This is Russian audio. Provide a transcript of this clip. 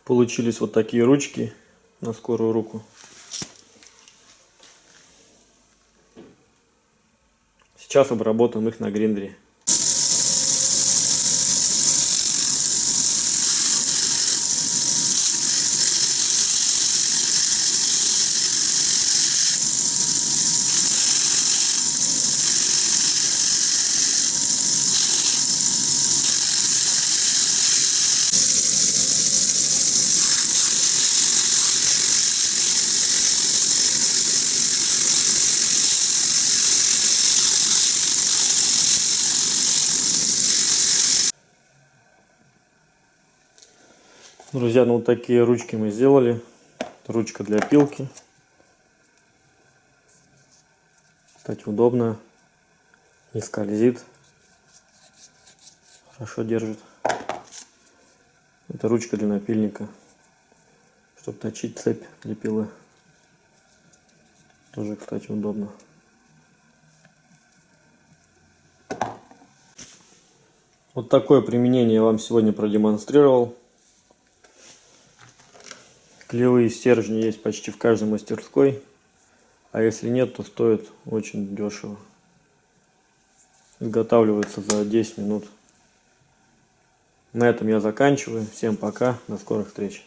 Получились вот такие ручки на скорую руку. Сейчас обработаем их на гриндере. Друзья, ну вот такие ручки мы сделали. Ручка для пилки. Кстати, удобно. Не скользит. Хорошо держит. Это ручка для напильника, чтобы точить цепь для пилы. Тоже, кстати, удобно. Вот такое применение я вам сегодня продемонстрировал. Клеевые стержни есть почти в каждой мастерской. А если нет, то стоит очень дешево. Изготавливается за 10 минут. На этом я заканчиваю. Всем пока. До скорых встреч.